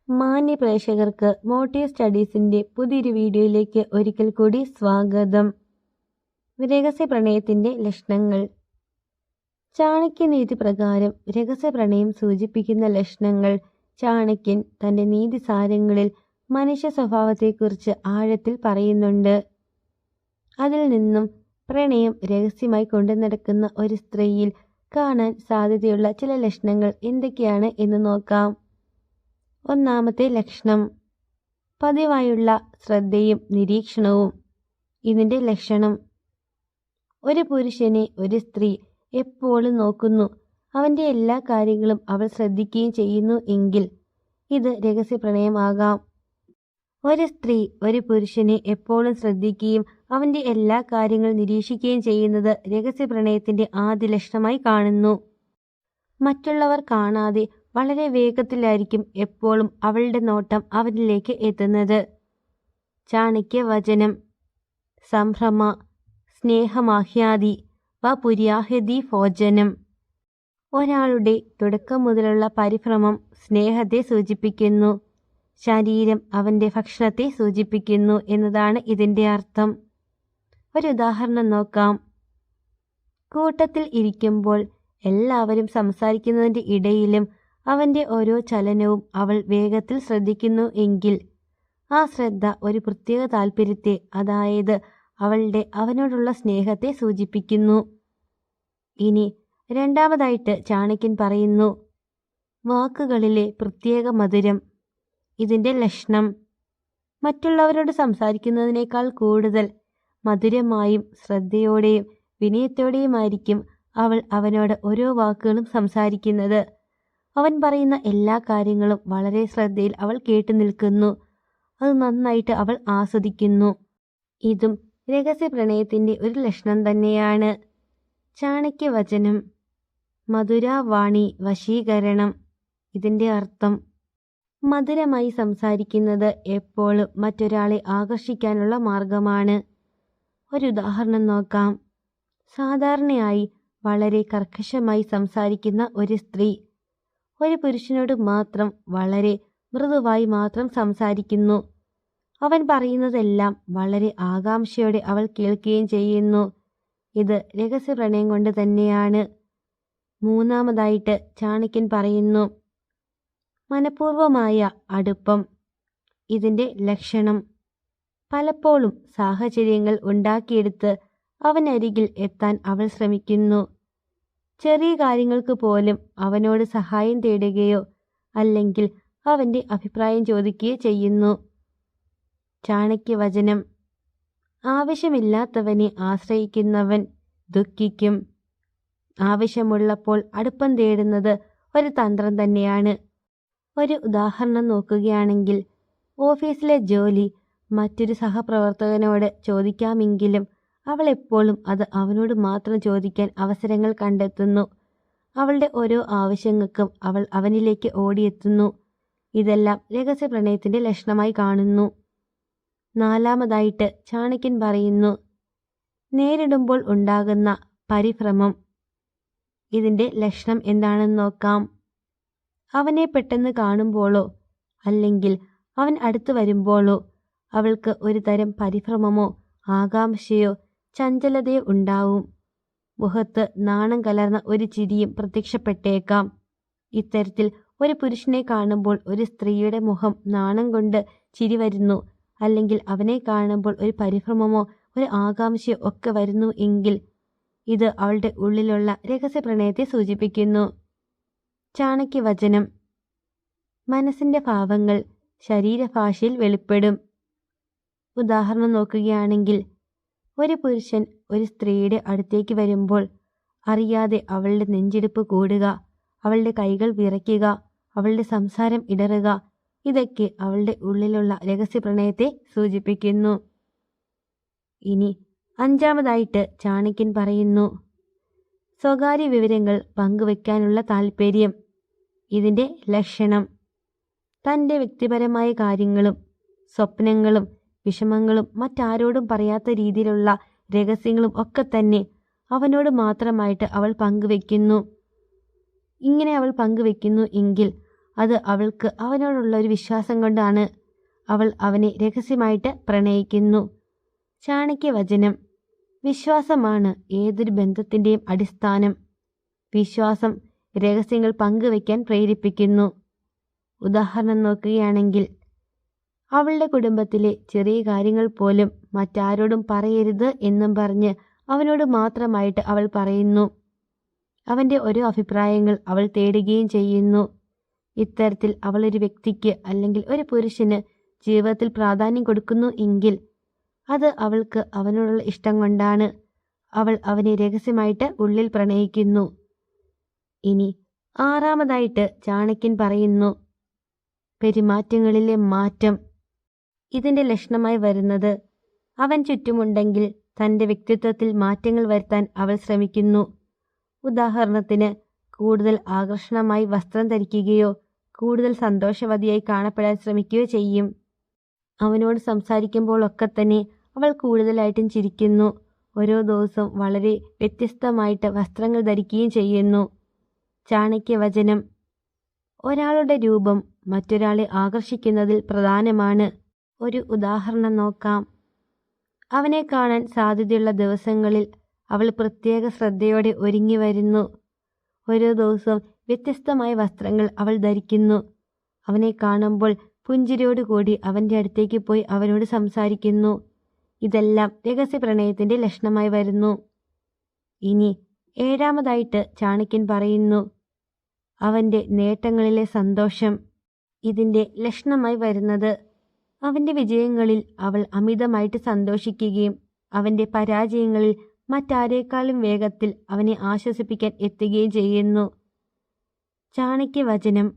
മാന്യ പ്രേക്ഷകർക്ക് മോട്ടീവ് സ്റ്റഡീസിന്റെ പുതിയൊരു വീഡിയോയിലേക്ക് ഒരിക്കൽ കൂടി സ്വാഗതം. രഹസ്യ പ്രണയത്തിന്റെ ലക്ഷണങ്ങൾ. ചാണക്യനീതി പ്രകാരം രഹസ്യ പ്രണയം സൂചിപ്പിക്കുന്ന ലക്ഷണങ്ങൾ ചാണക്യൻ തന്റെ നീതിസാരങ്ങളിൽ മനുഷ്യ സ്വഭാവത്തെക്കുറിച്ച് ആഴത്തിൽ പറയുന്നുണ്ട്. അതിൽ നിന്നും പ്രണയം രഹസ്യമായി കൊണ്ടുനടക്കുന്ന ഒരു സ്ത്രീയിൽ കാണാൻ സാധ്യതയുള്ള ചില ലക്ഷണങ്ങൾ എന്തൊക്കെയാണ് എന്ന് നോക്കാം. ഒന്നാമത്തെ ലക്ഷണം, പതിവായുള്ള ശ്രദ്ധയും നിരീക്ഷണവും. ഇതിന്റെ ലക്ഷണം, ഒരു പുരുഷനെ ഒരു സ്ത്രീ എപ്പോഴും നോക്കുന്നു, അവന്റെ എല്ലാ കാര്യങ്ങളും അവൾ ശ്രദ്ധിക്കുകയും ചെയ്യുന്നു എങ്കിൽ ഇത് രഹസ്യ പ്രണയമാകാം. ഒരു സ്ത്രീ ഒരു പുരുഷനെ എപ്പോഴും ശ്രദ്ധിക്കുകയും അവന്റെ എല്ലാ കാര്യങ്ങളും നിരീക്ഷിക്കുകയും ചെയ്യുന്നത് രഹസ്യ പ്രണയത്തിന്റെ ആദ്യ ലക്ഷണമായി കാണുന്നു. മറ്റുള്ളവർ കാണാതെ വളരെ വേഗത്തിലായിരിക്കും എപ്പോഴും അവളുടെ നോട്ടം അവരിലേക്ക് എത്തുന്നത്. ചാണക്യവചനം: സംഭ്രമ സ്നേഹമാഹ്യാദി പുര്യാഹ്യതി ഭോജനം. ഒരാളുടെ തുടക്കം മുതലുള്ള പരിഭ്രമം സ്നേഹത്തെ സൂചിപ്പിക്കുന്നു. ശരീരം അവന്റെ ഭക്ഷണത്തെ സൂചിപ്പിക്കുന്നു എന്നതാണ് ഇതിന്റെ അർത്ഥം. ഒരു ഉദാഹരണം നോക്കാം. കൂട്ടത്തിൽ ഇരിക്കുമ്പോൾ എല്ലാവരും സംസാരിക്കുന്നതിന്റെ ഇടയിലും അവന്റെ ഓരോ ചലനവും അവൾ വേഗത്തിൽ ശ്രദ്ധിക്കുന്നു എങ്കിൽ ആ ശ്രദ്ധ ഒരു പ്രത്യേക താല്പര്യത്തെ, അതായത് അവനോടുള്ള സ്നേഹത്തെ സൂചിപ്പിക്കുന്നു. ഇനി രണ്ടാമതായിട്ട് ചാണക്യൻ പറയുന്നു, വാക്കുകളിലെ പ്രത്യേക മധുരം. ഇതിന്റെ ലക്ഷണം, മറ്റുള്ളവരോട് സംസാരിക്കുന്നതിനേക്കാൾ കൂടുതൽ മധുരമായും ശ്രദ്ധയോടെയും വിനയത്തോടെയുമായിരിക്കും അവൾ അവനോട് ഓരോ വാക്കുകളും സംസാരിക്കുന്നത്. അവൻ പറയുന്ന എല്ലാ കാര്യങ്ങളും വളരെ ശ്രദ്ധയിൽ അവൾ കേട്ടു നിൽക്കുന്നു. അത് നന്നായിട്ട് അവൾ ആസ്വദിക്കുന്നു. ഇതും രഹസ്യ പ്രണയത്തിന്റെ ഒരു ലക്ഷണം തന്നെയാണ്. ചാണക്യവചനം: മധുരവാണി വശീകരണം. ഇതിന്റെ അർത്ഥം, മധുരമായി സംസാരിക്കുന്നത് എപ്പോഴും മറ്റൊരാളെ ആകർഷിക്കാനുള്ള മാർഗമാണ്. ഒരു ഉദാഹരണം നോക്കാം. സാധാരണയായി വളരെ കർക്കശമായി സംസാരിക്കുന്ന ഒരു സ്ത്രീ ഒരു പുരുഷനോട് മാത്രം വളരെ മൃദുവായി മാത്രം സംസാരിക്കുന്നു. അവൻ പറയുന്നതെല്ലാം വളരെ ആകാംക്ഷയോടെ അവൾ കേൾക്കുകയും ചെയ്യുന്നു. ഇത് രഹസ്യ പ്രണയം കൊണ്ട് തന്നെയാണ്. മൂന്നാമതായിട്ട് ചാണക്യൻ പറയുന്നു, മനഃപൂർവമായ അടുപ്പം. ഇതിന്റെ ലക്ഷണം, പലപ്പോഴും സാഹചര്യങ്ങൾ ഉണ്ടാക്കിയെടുത്ത് അവനരികിൽ എത്താൻ അവൾ ശ്രമിക്കുന്നു. ചെറിയ കാര്യങ്ങൾക്ക് പോലും അവനോട് സഹായം തേടുകയോ അല്ലെങ്കിൽ അവന്റെ അഭിപ്രായം ചോദിക്കുകയോ ചെയ്യുന്നു. ചാണക്യവചനം: ആവശ്യമില്ലാത്തവനെ ആശ്രയിക്കുന്നവൻ ദുഃഖിക്കും. ആവശ്യമുള്ളപ്പോൾ അടുപ്പം തേടുന്നത് ഒരു തന്ത്രം തന്നെയാണ്. ഒരു ഉദാഹരണം നോക്കുകയാണെങ്കിൽ, ഓഫീസിലെ ജോലി മറ്റൊരു സഹപ്രവർത്തകനോട് ചോദിക്കാമെങ്കിലും അവൾ എപ്പോഴും അത് അവനോട് മാത്രം ചോദിക്കാൻ അവസരങ്ങൾ കണ്ടെത്തുന്നു. അവളുടെ ഓരോ ആവശ്യങ്ങൾക്കും അവൾ അവനിലേക്ക് ഓടിയെത്തുന്നു. ഇതെല്ലാം രഹസ്യ പ്രണയത്തിന്റെ ലക്ഷണമായി കാണുന്നു. നാലാമതായിട്ട് ചാണക്യൻ പറയുന്നു, നേരിടുമ്പോൾ ഉണ്ടാകുന്ന പരിഭ്രമം. ഇതിന്റെ ലക്ഷണം എന്താണെന്ന് നോക്കാം. അവനെ പെട്ടെന്ന് കാണുമ്പോഴോ അല്ലെങ്കിൽ അവൻ അടുത്തു വരുമ്പോഴോ അവൾക്ക് ഒരു തരം പരിഭ്രമമോ ആകാംക്ഷയോ ചഞ്ചലതയോ ഉണ്ടാവും. മുഖത്ത് നാണം കലർന്ന ഒരു ചിരിയും പ്രത്യക്ഷപ്പെട്ടേക്കാം. ഇത്തരത്തിൽ ഒരു പുരുഷനെ കാണുമ്പോൾ ഒരു സ്ത്രീയുടെ മുഖം നാണം കൊണ്ട് ചിരി വരുന്നു, അല്ലെങ്കിൽ അവനെ കാണുമ്പോൾ ഒരു പരിഭ്രമമോ ഒരു ആകാംക്ഷയോ ഒക്കെ വരുന്നു എങ്കിൽ ഇത് അവളുടെ ഉള്ളിലുള്ള രഹസ്യ പ്രണയത്തെ സൂചിപ്പിക്കുന്നു. ചാണക്യവചനം: മനസ്സിന്റെ ഭാവങ്ങൾ ശരീരഭാഷയിൽ വെളിപ്പെടും. ഉദാഹരണം നോക്കുകയാണെങ്കിൽ, ഒരു പുരുഷൻ ഒരു സ്ത്രീയുടെ അടുത്തേക്ക് വരുമ്പോൾ അറിയാതെ അവളുടെ നെഞ്ചിടിപ്പ് കൂടുക, അവളുടെ കൈകൾ വിറയ്ക്കുക, അവളുടെ സംസാരം ഇടറുക, ഇതൊക്കെ അവളുടെ ഉള്ളിലുള്ള രഹസ്യ പ്രണയത്തെ സൂചിപ്പിക്കുന്നു. ഇനി അഞ്ചാമതായിട്ട് ചാണക്യൻ പറയുന്നു, സ്വകാര്യ വിവരങ്ങൾ പങ്കുവെക്കാനുള്ള താല്പര്യം. ഇതിന്റെ ലക്ഷണം, തന്റെ വ്യക്തിപരമായ കാര്യങ്ങളും സ്വപ്നങ്ങളും വിഷമങ്ങളും മറ്റാരോടും പറയാത്ത രീതിയിലുള്ള രഹസ്യങ്ങളും ഒക്കെ തന്നെ അവനോട് മാത്രമായിട്ട് അവൾ പങ്കുവെക്കുന്നു. ഇങ്ങനെ അവൾ പങ്കുവെക്കുന്നു എങ്കിൽ അത് അവൾക്ക് അവനോടുള്ള ഒരു വിശ്വാസം കൊണ്ടാണ്. അവൾ അവനെ രഹസ്യമായിട്ട് പ്രണയിക്കുന്നു. ചാണക്യവചനം: വിശ്വാസമാണ് ഏതൊരു ബന്ധത്തിൻ്റെയും അടിസ്ഥാനം. വിശ്വാസം രഹസ്യങ്ങൾ പങ്കുവയ്ക്കാൻ പ്രേരിപ്പിക്കുന്നു. ഉദാഹരണം നോക്കുകയാണെങ്കിൽ, അവളുടെ കുടുംബത്തിലെ ചെറിയ കാര്യങ്ങൾ പോലും മറ്റാരോടും പറയരുത് എന്നും പറഞ്ഞ് അവനോട് മാത്രമായിട്ട് അവൾ പറയുന്നു. അവൻ്റെ ഓരോ അഭിപ്രായങ്ങൾ അവൾ തേടുകയും ചെയ്യുന്നു. ഇത്തരത്തിൽ അവൾ ഒരു വ്യക്തിക്ക് അല്ലെങ്കിൽ ഒരു പുരുഷന് ജീവിതത്തിൽ പ്രാധാന്യം കൊടുക്കുന്നു എങ്കിൽ അത് അവൾക്ക് അവനോടുള്ള ഇഷ്ടം കൊണ്ടാണ്. അവൾ അവനെ രഹസ്യമായിട്ട് ഉള്ളിൽ പ്രണയിക്കുന്നു. ഇനി ആറാമതായിട്ട് ചാണക്യൻ പറയുന്നു പെരുമാറ്റങ്ങളിലെ മാറ്റം. ഇതിൻ്റെ ലക്ഷണമായി വരുന്നത് അവൻ ചുറ്റുമുണ്ടെങ്കിൽ തൻ്റെ വ്യക്തിത്വത്തിൽ മാറ്റങ്ങൾ വരുത്താൻ അവൾ ശ്രമിക്കുന്നു. ഉദാഹരണത്തിന്, കൂടുതൽ ആകർഷണമായി വസ്ത്രം ധരിക്കുകയോ കൂടുതൽ സന്തോഷവതിയായി കാണപ്പെടാൻ ശ്രമിക്കുകയോ ചെയ്യും. അവനോട് സംസാരിക്കുമ്പോഴൊക്കെ തന്നെ അവൾ കൂടുതലായിട്ടും ചിരിക്കുന്നു. ഓരോ ദിവസവും വളരെ വ്യത്യസ്തമായിട്ട് വസ്ത്രങ്ങൾ ധരിക്കുകയും ചെയ്യുന്നു. ചാണക്യവചനം: ഒരാളുടെ രൂപം മറ്റൊരാളെ ആകർഷിക്കുന്നതിൽ പ്രധാനമാണ്. ഒരു ഉദാഹരണം നോക്കാം. അവനെ കാണാൻ സാധ്യതയുള്ള ദിവസങ്ങളിൽ അവൾ പ്രത്യേക ശ്രദ്ധയോടെ ഒരുങ്ങി വരുന്നു. ഓരോ ദിവസവും വ്യത്യസ്തമായ വസ്ത്രങ്ങൾ അവൾ ധരിക്കുന്നു. അവനെ കാണുമ്പോൾ പുഞ്ചിരിയോടുകൂടി അവൻ്റെ അടുത്തേക്ക് പോയി അവനോട് സംസാരിക്കുന്നു. ഇതെല്ലാം രഹസ്യ പ്രണയത്തിൻ്റെ ലക്ഷണമായി വരുന്നു. ഇനി ഏഴാമതായിട്ട് ചാണക്യൻ പറയുന്നു അവൻ്റെ നേട്ടങ്ങളിലെ സന്തോഷം. ഇതിൻ്റെ ലക്ഷണമായി വരുന്നത് അവൻ്റെ വിജയങ്ങളിൽ അവൾ അമിതമായിട്ട് സന്തോഷിക്കുകയും അവൻ്റെ പരാജയങ്ങളിൽ മറ്റാരേക്കാളും വേഗത്തിൽ അവനെ ആശ്വസിപ്പിക്കാൻ എത്തുകയും ചെയ്യുന്നു. ചാണക്യവചനം: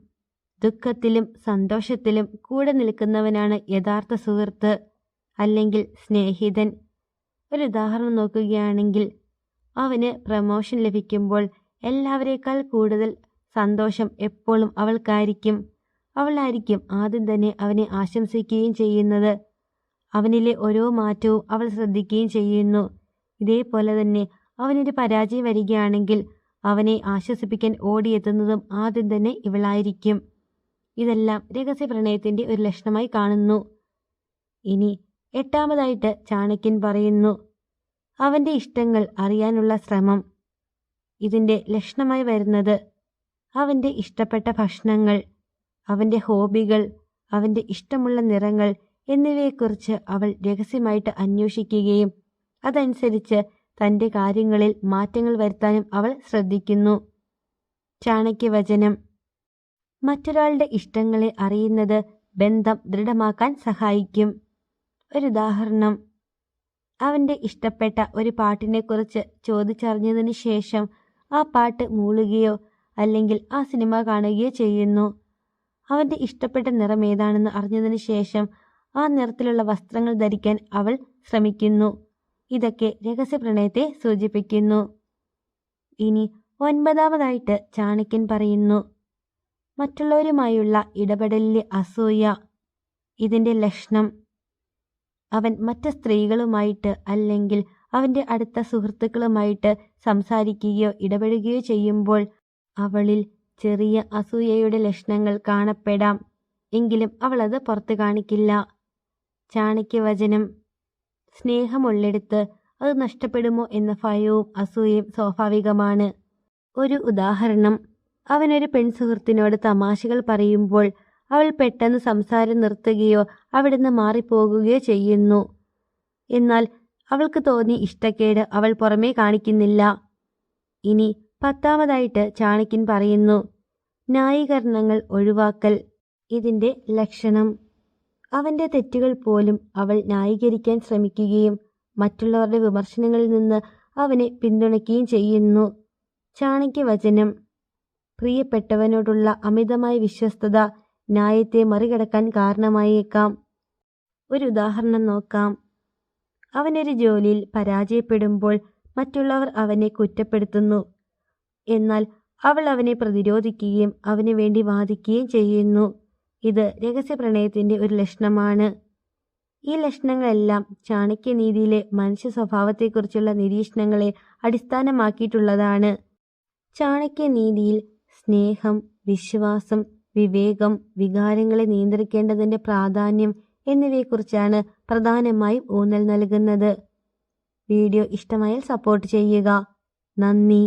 ദുഃഖത്തിലും സന്തോഷത്തിലും കൂടെ നിൽക്കുന്നവനാണ് യഥാർത്ഥ സുഹൃത്ത് അല്ലെങ്കിൽ സ്നേഹിതൻ. ഒരു ഉദാഹരണം നോക്കുകയാണെങ്കിൽ, അവന് പ്രമോഷൻ ലഭിക്കുമ്പോൾ എല്ലാവരേക്കാൾ കൂടുതൽ സന്തോഷം എപ്പോഴും അവൾക്കായിരിക്കും. അവളായിരിക്കും ആദ്യം തന്നെ അവനെ ആശംസിക്കുകയും ചെയ്യുന്നത്. അവനിലെ ഓരോ മാറ്റവും അവൾ ശ്രദ്ധിക്കുകയും ചെയ്യുന്നു. ഇതേപോലെ തന്നെ അവനൊരു പരാജയം വരികയാണെങ്കിൽ അവനെ ആശ്വസിപ്പിക്കാൻ ഓടിയെത്തുന്നതും ആദ്യം തന്നെ ഇവളായിരിക്കും. ഇതെല്ലാം രഹസ്യ പ്രണയത്തിൻ്റെ ഒരു ലക്ഷണമായി കാണുന്നു. ഇനി എട്ടാമതായിട്ട് ചാണക്യൻ പറയുന്നു അവൻ്റെ ഇഷ്ടങ്ങൾ അറിയാനുള്ള ശ്രമം. ഇതിൻ്റെ ലക്ഷണമായി വരുന്നത് അവൻ്റെ ഇഷ്ടപ്പെട്ട ഭക്ഷണങ്ങൾ, അവൻ്റെ ഹോബികൾ, അവൻ്റെ ഇഷ്ടമുള്ള നിറങ്ങൾ എന്നിവയെക്കുറിച്ച് അവൾ രഹസ്യമായിട്ട് അന്വേഷിക്കുകയും അതനുസരിച്ച് തൻ്റെ കാര്യങ്ങളിൽ മാറ്റങ്ങൾ വരുത്താനും അവൾ ശ്രദ്ധിക്കുന്നു. ചാണക്യവചനം: മറ്റൊരാളുടെ ഇഷ്ടങ്ങളെ അറിയുന്നത് ബന്ധം ദൃഢമാക്കാൻ സഹായിക്കും. ഒരു ഉദാഹരണം, അവൻ്റെ ഇഷ്ടപ്പെട്ട ഒരു പാട്ടിനെക്കുറിച്ച് ചോദിച്ചറിഞ്ഞതിന് ശേഷം ആ പാട്ട് മൂളുകയോ അല്ലെങ്കിൽ ആ സിനിമ കാണുകയോ ചെയ്യുന്നു. അവൻ്റെ ഇഷ്ടപ്പെട്ട നിറം ഏതാണെന്ന് അറിഞ്ഞതിന് ശേഷം ആ നിറത്തിലുള്ള വസ്ത്രങ്ങൾ ധരിക്കാൻ അവൾ ശ്രമിക്കുന്നു. ഇതൊക്കെ രഹസ്യ പ്രണയത്തെ സൂചിപ്പിക്കുന്നു. ഇനി ഒൻപതാമതായിട്ട് ചാണക്യൻ പറയുന്നു മറ്റുള്ളവരുമായുള്ള ഇടപെടലിലെ അസൂയ. ഇതിൻ്റെ ലക്ഷണം അവൻ മറ്റ് സ്ത്രീകളുമായിട്ട് അല്ലെങ്കിൽ അവൻ്റെ അടുത്ത സുഹൃത്തുക്കളുമായിട്ട് സംസാരിക്കുകയോ ഇടപെടുകയോ ചെയ്യുമ്പോൾ അവളിൽ ചെറിയ അസൂയയുടെ ലക്ഷണങ്ങൾ കാണപ്പെടാം. എങ്കിലും അവളത് പുറത്തു കാണിക്കില്ല. ചാണക്യവചനം: സ്നേഹമുള്ളിടത്ത് അത് നഷ്ടപ്പെടുമോ എന്ന ഭയവും അസൂയയും സ്വാഭാവികമാണ്. ഒരു ഉദാഹരണം, അവനൊരു പെൺസുഹൃത്തിനോട് തമാശകൾ പറയുമ്പോൾ അവൾ പെട്ടെന്ന് സംസാരം നിർത്തുകയോ അവിടുന്ന് മാറിപ്പോകുകയോ ചെയ്യുന്നു. എന്നാൽ അവൾക്ക് തോന്നിയ ഇഷ്ടക്കേട് അവൾ പുറമേ കാണിക്കുന്നില്ല. ഇനി പത്താമതായിട്ട് ചാണക്യൻ പറയുന്നു ന്യായീകരണങ്ങൾ ഒഴിവാക്കൽ. ഇതിൻ്റെ ലക്ഷണം അവൻ്റെ തെറ്റുകൾ പോലും അവൾ ന്യായീകരിക്കാൻ ശ്രമിക്കുകയും മറ്റുള്ളവരുടെ വിമർശനങ്ങളിൽ നിന്ന് അവനെ പിന്തുണയ്ക്കുകയും ചെയ്യുന്നു. ചാണക്യവചനം: പ്രിയപ്പെട്ടവനോടുള്ള അമിതമായ വിശ്വസ്തത ന്യായത്തെ മറികടക്കാൻ കാരണമായേക്കാം. ഒരു ഉദാഹരണം നോക്കാം. അവനൊരു ജോലിയിൽ പരാജയപ്പെടുമ്പോൾ മറ്റുള്ളവർ അവനെ കുറ്റപ്പെടുത്തുന്നു. എന്നാൽ അവൾ അവനെ പ്രതിരോധിക്കുകയും അവന് വേണ്ടി വാദിക്കുകയും ചെയ്യുന്നു. ഇത് രഹസ്യ പ്രണയത്തിൻ്റെ ഒരു ലക്ഷണമാണ്. ഈ ലക്ഷണങ്ങളെല്ലാം ചാണക്യനീതിയിലെ മനുഷ്യ സ്വഭാവത്തെക്കുറിച്ചുള്ള നിരീക്ഷണങ്ങളെ അടിസ്ഥാനമാക്കിയിട്ടുള്ളതാണ്. ചാണക്യനീതിയിൽ സ്നേഹം, വിശ്വാസം, വിവേകം, വികാരങ്ങളെ നിയന്ത്രിക്കേണ്ടതിൻ്റെ പ്രാധാന്യം എന്നിവയെക്കുറിച്ചാണ് പ്രധാനമായും ഊന്നൽ നൽകുന്നത്. വീഡിയോ ഇഷ്ടമായാൽ സപ്പോർട്ട് ചെയ്യുക. നന്ദി.